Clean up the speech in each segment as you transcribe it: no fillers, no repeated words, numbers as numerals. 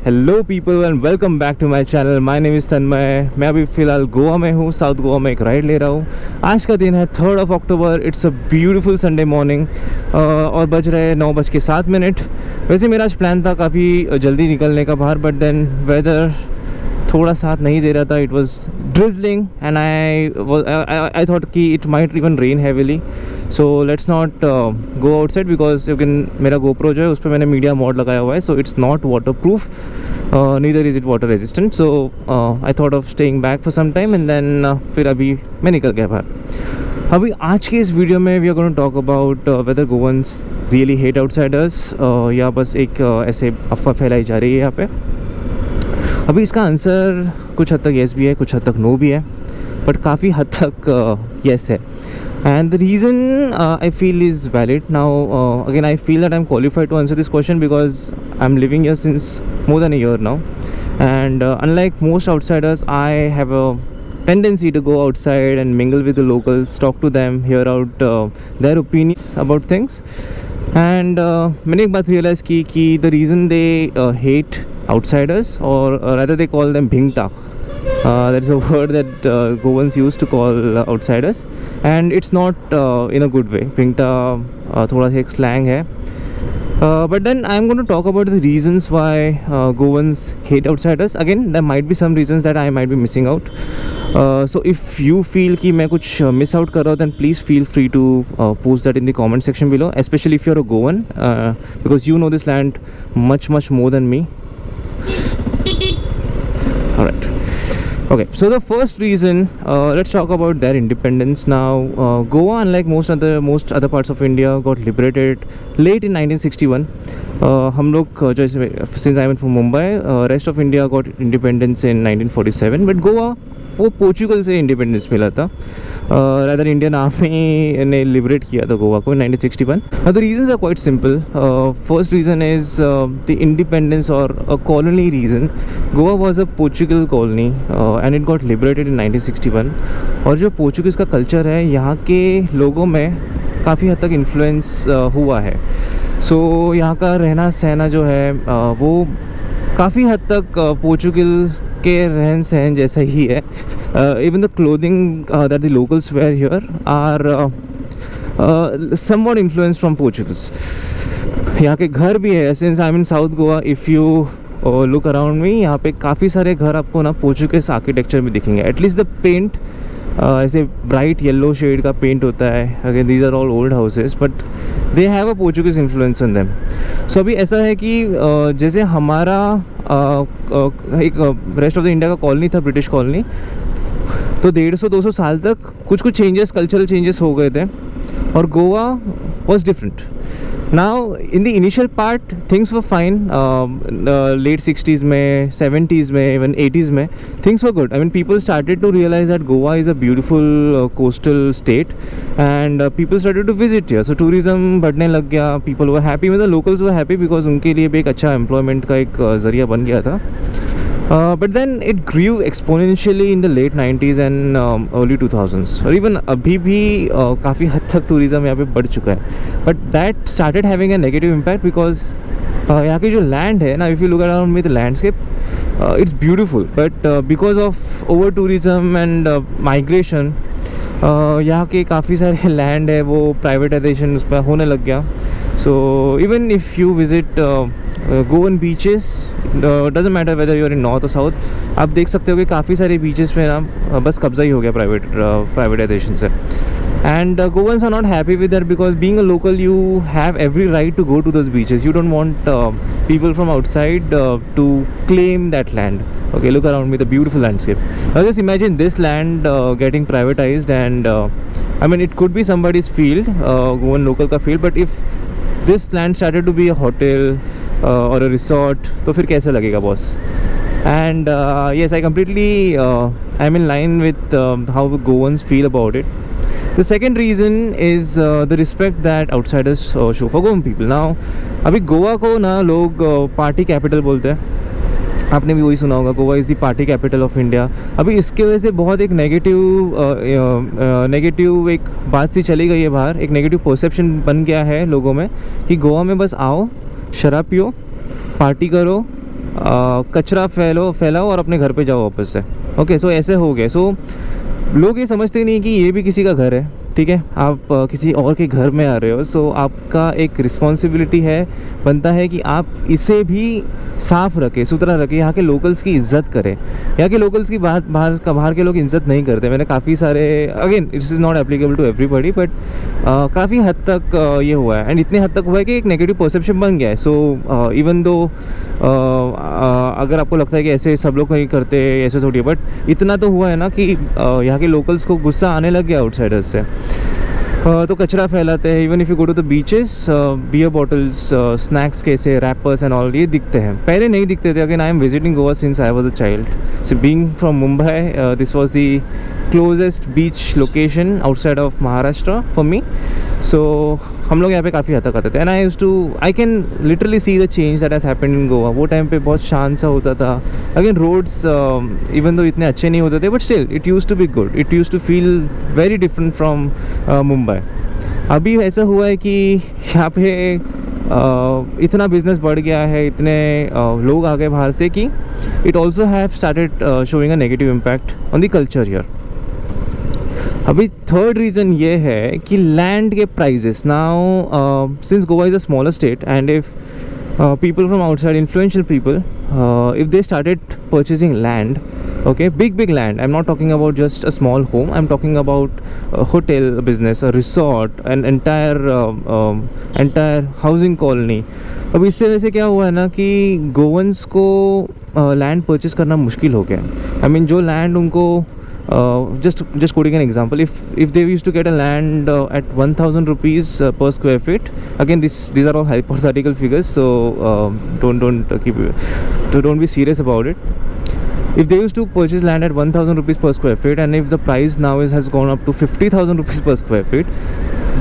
Hello people and welcome back to my channel. My name is Tanmay. मैं अभी फ़िलहाल गोवा में हूँ, साउथ गोवा में एक राइड ले रहा हूँ। आज का दिन है 3 अक्टूबर। It's a beautiful Sunday morning और बज रहे 9:07। वैसे मेरा आज प्लान था काफ़ी जल्दी निकलने का बाहर, बट देन वेदर थोड़ा साथ नहीं दे रहा था। It was drizzling and I thought कि it might even rain heavily, so let's not go outside because मेरा गोप्रो जो है उस पर मैंने मीडिया मोड लगाया हुआ है, so it's not water proof, neither is it water resistant. So I thought of staying back for some time and then फिर अभी मैं निकल गया बाहर। अभी आज के इस वीडियो में we are going to talk about whether Goans really hate outsiders या बस एक ऐसे अफवाह फैलाई जा रही है यहाँ पे। अभी इसका आंसर कुछ हद तक येस भी है, कुछ हद तक नो भी है, बट काफ़ी हद तक येस है। And the reason I feel is valid. Now again I feel that I'm qualified to answer this question because I'm living here since more than a year now, and unlike most outsiders, I have a tendency to go outside and mingle with the locals, talk to them, hear out their opinions about things. And मैंने एक बात realize की कि the reason they hate outsiders, or rather they call them bhingta. That is a word that Goans used to call outsiders. And it's not in a good way. Bhingta थोड़ा सा एक slang है. But then I'm going to talk about the reasons why Goans hate outsiders. Again, there might be some reasons that I might be missing out. So if you feel कि मैं कुछ miss out कर रहा हूँ, then please feel free to post that in the comment section below. Especially if you're a Goan, because you know this land much more than me. All right. Okay, so the first reason, let's talk about their independence now. Goa, unlike most other parts of India, got liberated late in 1961. हम लोग जैसे since I'm from Mumbai, rest of India got independence in 1947, but Goa वो Portugal से independence मिला था। Rather Indian army ने liberate किया था गोवा को 1961। The reasons are quite simple. First reason is the independence और a colony reason. Goa was a Portugal colony and it got liberated in 1961। और जो पोर्चुगीज़ का कल्चर है यहाँ के लोगों में काफ़ी हद तक इन्फ्लुएंस हुआ है। सो यहाँ का रहना सहना जो है वो काफ़ी हद तक पोर्चुगल के रहन सहन जैसा ही है। Even the clothing that the locals wear here are somewhat influenced from Portugals. यहाँ के घर भी है, since I am in south Goa, if you look around me, यहाँ पे काफ़ी सारे घर आपको ना पोर्चुगीज आर्किटेक्चर में दिखेंगे। एटलीस्ट द पेंट ऐसे ब्राइट येलो शेड का पेंट होता है। Again these are all old houses but they have a Portuguese influence on them. So अभी ऐसा है कि जैसे हमारा एक रेस्ट ऑफ द इंडिया का कॉलोनी था, ब्रिटिश कॉलोनी, तो 150-200 साल तक कुछ चेंजेस, कल्चरल चेंजेस हो गए थे और Goa was different. Now in the initial part things were fine. Late 60s में, 70s में, इवन 80s में things were good. I mean people started to realise that Goa is a beautiful coastal state and people started to visit here. So tourism बढ़ने लग गया। People were happy, मतलब locals were happy because उनके लिए भी एक अच्छा एम्प्लॉयमेंट का एक ज़रिया बन गया था। But then it grew exponentially in the late 90s and early 2000s. और even अभी भी काफ़ी हद तक टूरिज़म यहाँ पे बढ़ चुका है। But that started having a negative impact because यहाँ की जो लैंड है ना, if you look around with the landscape, it's beautiful. But because of over tourism and migration, यहाँ के काफ़ी सारे लैंड है वो प्राइवेटाइजेशन उस पर होने लग गया। So even if you visit Goan beaches, doesn't matter whether you are in north or south, आप देख सकते हो कि काफ़ी सारे बीचेस पे ना बस कब्जा ही हो गया प्राइवेटाइजेशन से। And Goans are not happy with that because being a local you have every right to go to those beaches. You don't want people from outside to claim that land. Okay, look around me, the beautiful landscape. Now just imagine this land getting privatized and I mean it could be somebody's field, Goan local का field, but if this land started to be a hotel or a resort, तो फिर कैसे लगेगा boss? And yes, I completely I'm in line with how the Goans feel about it. The second reason is the respect that outsiders show for Goan people. Now अभी गोवा को ना लोग party capital बोलते हैं। आपने भी वही सुना होगा, Goa is the party capital of India. अभी इसके वजह से बहुत एक नेगेटिव एक बात सी चली गई है बाहर, एक नेगेटिव परसेप्शन बन गया है लोगों में कि गोवा में बस आओ, शराब पियो, पार्टी करो, कचरा फैलाओ और अपने घर पे जाओ वापस से। ओके, सो ऐसे हो गए। सो लोग ये समझते नहीं कि ये भी किसी का घर है, ठीक है, आप किसी और के घर में आ रहे हो, सो आपका एक रिस्पॉन्सिबिलिटी है, बनता है कि आप इसे भी साफ़ रखें, सुथरा रखें, यहाँ के लोकल्स की इज़्ज़त करें। यहाँ के लोकल्स की बाहर के लोग इज़्ज़त नहीं करते। मैंने काफ़ी सारे, again it's is not applicable to everybody, but काफ़ी हद तक ये हुआ है, एंड इतने हद तक हुआ है कि एक नेगेटिव परसेप्शन बन गया है। सो इवन दो अगर आपको लगता है कि ऐसे सब लोग नहीं करते, ऐसे थोड़ी है, बट इतना तो हुआ है ना कि यहाँ के लोकल्स को गुस्सा आने लग गया आउटसाइडर्स से। तो कचरा फैलाते हैं। Even if you go to the beaches, beer bottles, snacks कैसे, रैपर्स एंड ऑल, ये दिखते हैं। पहले नहीं दिखते थे। Again I am visiting Goa since I was a child, so being from Mumbai, this was the closest beach location outside of Maharashtra for me. So हम लोग यहाँ पे काफ़ी हद तक आते थे, and I can literally see the change that has happened in Goa. वो टाइम पे बहुत शांत सा होता था। अगेन रोड्स इवन दो इतने अच्छे नहीं होते थे, but still it use to be good, it use to feel very different from Mumbai. अभी ऐसा हुआ है कि यहाँ पे इतना बिजनेस बढ़ गया है, इतने लोग आ गए बाहर से कि it also have started showing a negative impact on the culture here. अभी थर्ड रीज़न ये है कि लैंड के prices now, since Goa is a smaller state, and if people from outside, influential people, if they started purchasing land, okay, big land, I'm not talking about just a small home, I'm talking about a hotel business, a resort, an entire housing colony. अब इससे वैसे क्या हुआ है ना कि गोवंस को land purchase करना मुश्किल हो गया। आई मीन जो लैंड उनको just quoting an example, if they used to get a land at 1000 rupees per square feet, again these are all hypothetical figures, so don't be serious about it. If they used to purchase land at 1000 rupees per square feet, and if the price now has gone up to 50,000 rupees per square feet,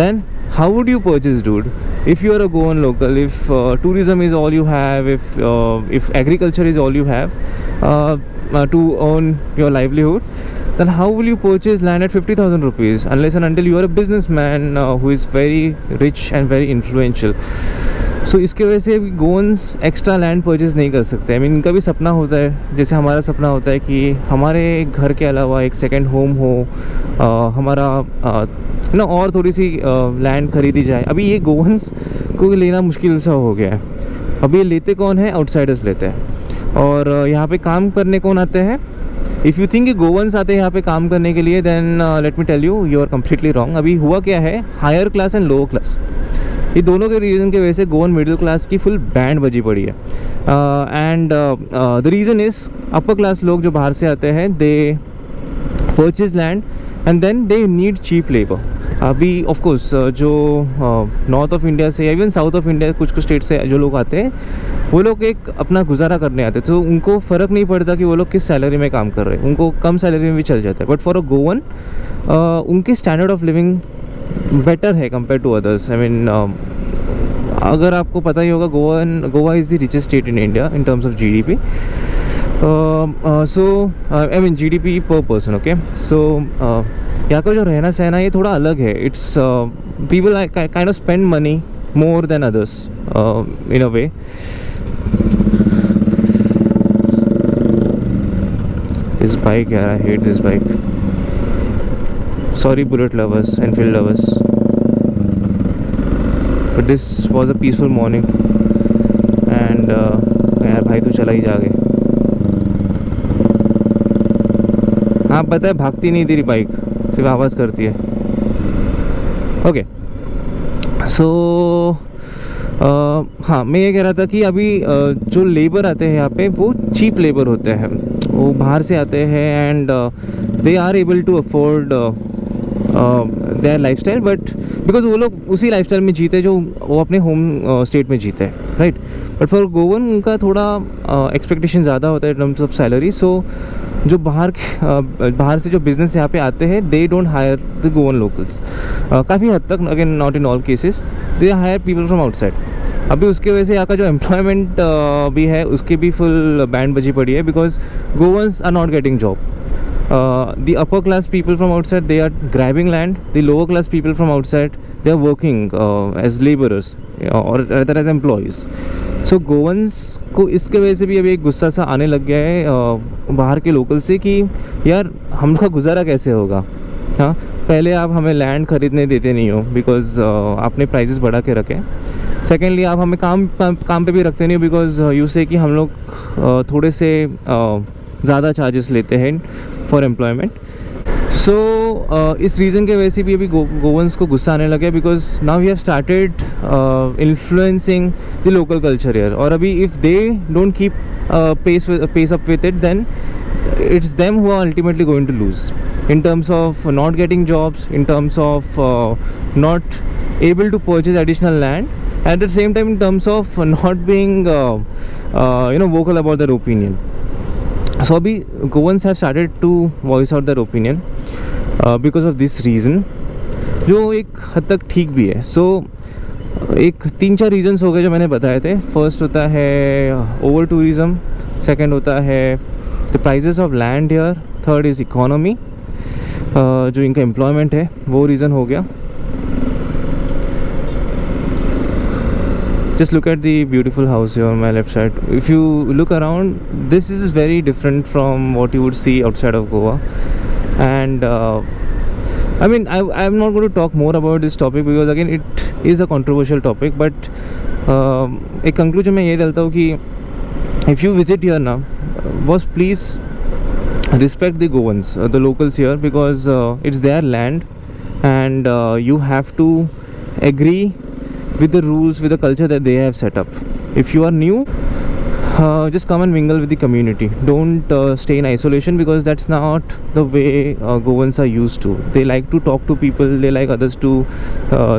then how would you purchase, dude? If you are a Goan local, if tourism is all you have, if agriculture is all you have to earn your livelihood, then how will you purchase land at 50,000 rupees unless and until you are a businessman who is very rich and very influential? So इसके वजह से गोवंस extra land purchase नहीं कर सकते। I mean इनका भी सपना होता है, जैसे हमारा सपना होता है कि हमारे घर के अलावा एक सेकंड होम हो, हमारा ना और थोड़ी सी लैंड खरीदी जाए। अभी ये गोवंस को लेना मुश्किल सा हो गया है। अभी ये लेते कौन है? आउटसाइडर्स लेते हैं। और यहाँ पे काम करने कौन आते हैं? इफ़ यू थिंक गोवंस आते हैं यहाँ पे काम करने के लिए, then let me tell you, you are completely wrong. अभी हुआ क्या है, higher class and lower class, ये दोनों के रीज़न की वजह से गोवन मिडिल क्लास की फुल बैंड बजी पड़ी है। And the reason is upper class लोग जो बाहर से आते हैं, they purchase land and then they need cheap labour. अभी ऑफ कोर्स जो नॉर्थ ऑफ इंडिया से या इवन साउथ ऑफ इंडिया कुछ स्टेट से जो लोग आते हैं, वो लोग एक अपना गुजारा करने आते हैं, तो उनको फ़र्क नहीं पड़ता कि वो लोग किस सैलरी में काम कर रहे हैं, उनको कम सैलरी में भी चल जाता है। बट फॉर अ गोवन उनके स्टैंडर्ड ऑफ लिविंग बेटर है compare to others. I mean अगर आपको पता ही होगा, Goa is the richest state in India in terms of GDP। So I mean GDP per person, okay. So यहाँ का जो रहना सहना ये थोड़ा अलग है। It's people kind of spend money more than others in a way. This bike, yeah, I hate this bike. Sorry, bullet lovers, Enfield lovers. But this was a peaceful morning, and यार भाई तो चला ही जा गए। हाँ पता है, भागती नहीं तेरी बाइक, सिर्फ आवाज़ करती है। ओके, सो हाँ मैं ये कह रहा था कि अभी जो लेबर आते हैं यहाँ पे, वो चीप लेबर होते हैं, वो बाहर से आते हैं, and they are able to afford their lifestyle, but because वो लोग उसी लाइफस्टाइल में जीते जो वो अपने होम स्टेट में जीते हैं, राइट। बट फॉर गोवन उनका थोड़ा एक्सपेक्टेशन ज़्यादा होता है in terms of salary. So जो बाहर से जो बिज़नेस यहाँ पे आते हैं, they don't hire the Goan locals. काफ़ी हद तक, again not in all cases, they hire people from outside. अभी उसके वजह से यहाँ का जो एम्प्लॉयमेंट भी है, उसकी भी फुल बैंड बजी पड़ी है, because Goans are not getting job. The upper class people from outside, they are grabbing land. The lower class people from outside, they are working as laborers or rather as employees. सो गोवंस को इसके वजह से भी अभी एक गुस्सा सा आने लग गया है बाहर के लोकल से कि यार हम लोग का गुजारा कैसे होगा। हाँ, पहले आप हमें लैंड खरीदने देते नहीं हो बिकॉज़ आपने प्राइसेस बढ़ा के रखे। सेकेंडली आप हमें काम पे भी रखते नहीं हो बिकॉज़ यू से कि हम लोग थोड़े से ज़्यादा चार्जेस लेते हैं फॉर एम्प्लॉयमेंट। सो इस रीज़न के वजह से भी अभी गोवंस को गुस्सा आने लगा because now we have started influencing the local culture here. और अभी if they don't keep pace up with it then it's them who are ultimately going to lose in terms of not getting jobs, in terms of not able to purchase additional land, at the same time in terms of not being vocal about their opinion. So abhi Goans have started to voice out their opinion because of this reason, जो एक हद तक ठीक भी है। So एक 3-4 regions हो गए जो मैंने बताए थे। फर्स्ट होता है ओवर टूरिज़म, सेकेंड होता है the prices of land here, third is economy, जो इनका एम्प्लॉयमेंट है वो रीज़न हो गया। Just look at the beautiful house here on my left side. If you look around, this is very different from what you would see outside of Goa. And I mean, I'm not going to talk more about this topic because again it is a controversial topic. But एक conclusion मैं ये डालता हूँ कि if you visit here now, was please respect the Goans, the locals here, because it's their land and you have to agree with the rules, with the culture that they have set up. If you are new, just come and mingle with the community. Don't stay in isolation because that's not the way Goans are used to. They like to talk to people, they like others to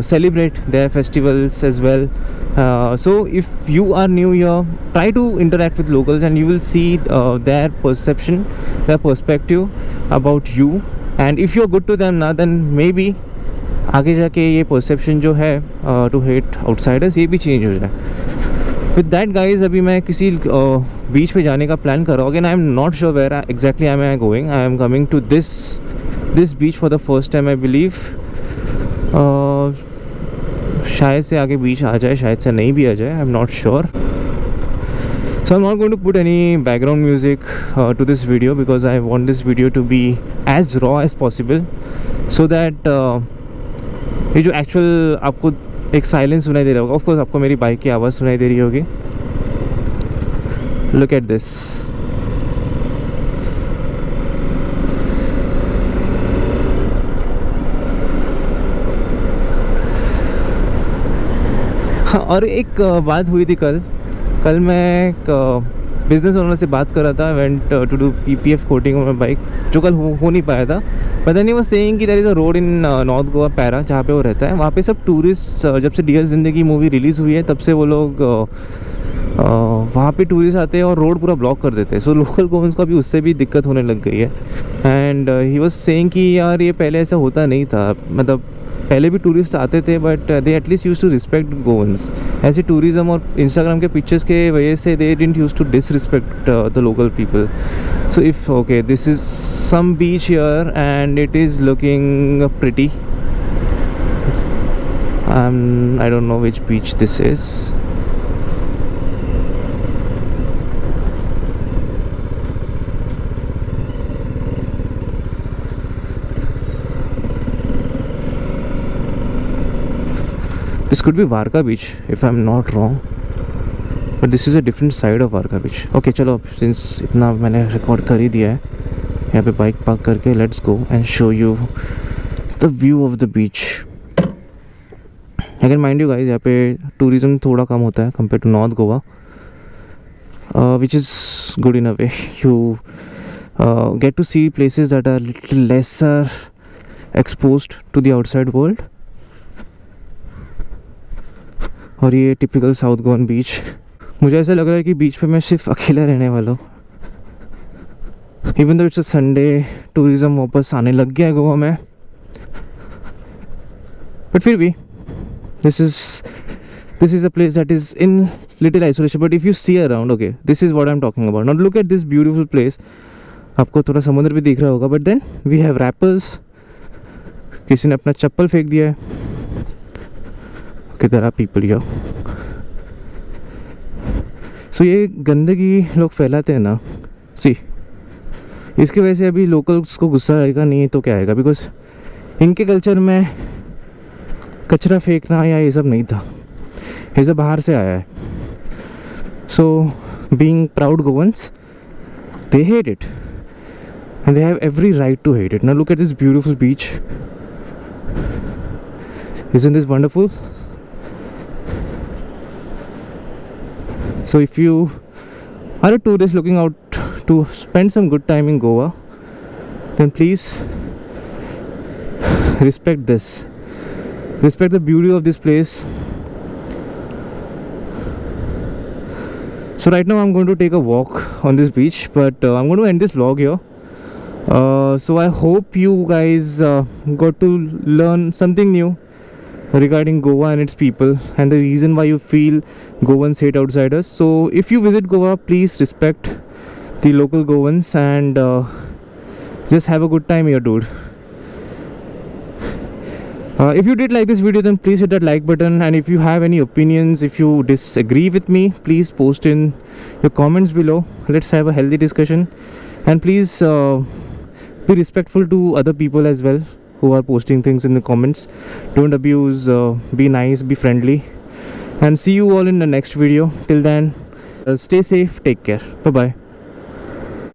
celebrate their festivals as well. So if you are new here, try to interact with locals and you will see their perception, their perspective about you. And if you are good to them now, then maybe आगे जाके ये perception जो है to hate outsiders ये भी change हो जाए। With that guys अभी मैं किसी बीच पे जाने का प्लान कर रहा हूँ। Again I am not sure where exactly I am going. I am coming to this beach for the first time I believe. शायद से आगे बीच आ जाए, शायद से नहीं भी आ जाए, आई am not sure. So I'm not going to put any background music to this video because I want this video to be as raw as possible so that ये जो एक्चुअल आपको एक साइलेंस सुनाई दे रहा होगा, ऑफकोर्स आपको मेरी bike की आवाज़ सुनाई दे रही होगी। Look at this. और एक बात हुई थी कल मैं एक बिज़नेस ओनर से बात कर रहा था। Went to do PPF coating on my bike, जो कल हो नहीं पाया था। पता नहीं वो सेइंग कि there is a road in north Goa Parra जहाँ पे वो रहता है। वहाँ पे सब टूरिस्ट, जब से डियर ज़िंदगी मूवी रिलीज़ हुई है तब से वो लोग वहाँ पे टूरिस्ट आते हैं और रोड पूरा ब्लॉक कर देते हैं। सो लोकल गोवंस को अभी उससे भी दिक्कत होने लग गई है। एंड ही वाज सेइंग कि यार ये पहले ऐसा होता नहीं था, मतलब पहले भी टूरिस्ट आते थे but they at least use to respect Goans. ऐसे टूरिज़्म और इंस्टाग्राम के पिक्चर्स के वजह से they didn't use to disrespect the local people. So if okay, this is some beach here and it is looking pretty. I don't know which beach this is. This could be Varka beach if I'm not wrong, but this is a different side of Varka beach. Okay, चलो since इतना मैंने record कर ही दिया है यहाँ पे bike park करके, let's go and show you the view of the beach. Again mind you guys, यहाँ पे टूरिज़्म थोड़ा कम होता है compare to north Goa, which is good in a way. You get to see places that are little lesser exposed to the outside world. और ये typical south Goan बीच। मुझे ऐसा लग रहा है कि बीच पे मैं सिर्फ अकेला रहने वाला हूँ। Even though it's a Sunday, tourism वापस आने लग गया है गोवा में, बट फिर भी this is a place that is in little isolation. But if you see around, okay, this is what I am talking about. Not look at this beautiful place. आपको थोड़ा समुद्र भी दिख रहा होगा, but then we have wrappers. किसी ने अपना चप्पल फेंक दिया है। किधर आर पीपल हियर। सो ये गंदगी लोग फैलाते हैं ना, सी इसकी वजह से अभी लोकल्स को गुस्सा आएगा नहीं तो क्या आएगा, बिकॉज इनके कल्चर में कचरा फेंकना या ये सब नहीं था, ये सब बाहर से आया है. So being proud गोवंस, they hate it and they have every right to hate it. Now look at this beautiful beach. Isn't this wonderful? So if you are a tourist looking out to spend some good time in Goa, then please respect this, respect the beauty of this place. So right now I'm going to take a walk on this beach, but I'm going to end this vlog here. So I hope you guys got to learn something new regarding Goa and its people and the reason why you feel Goans hate outsiders. So if you visit Goa, please respect the local Goans and just have a good time here, dude. If you did like this video, then please hit that like button, and if you have any opinions, if you disagree with me, please post in your comments below. Let's have a healthy discussion, and please be respectful to other people as well who are posting things in the comments. Don't abuse, be nice, be friendly, and see you all in the next video. Till then, stay safe, take care, bye bye.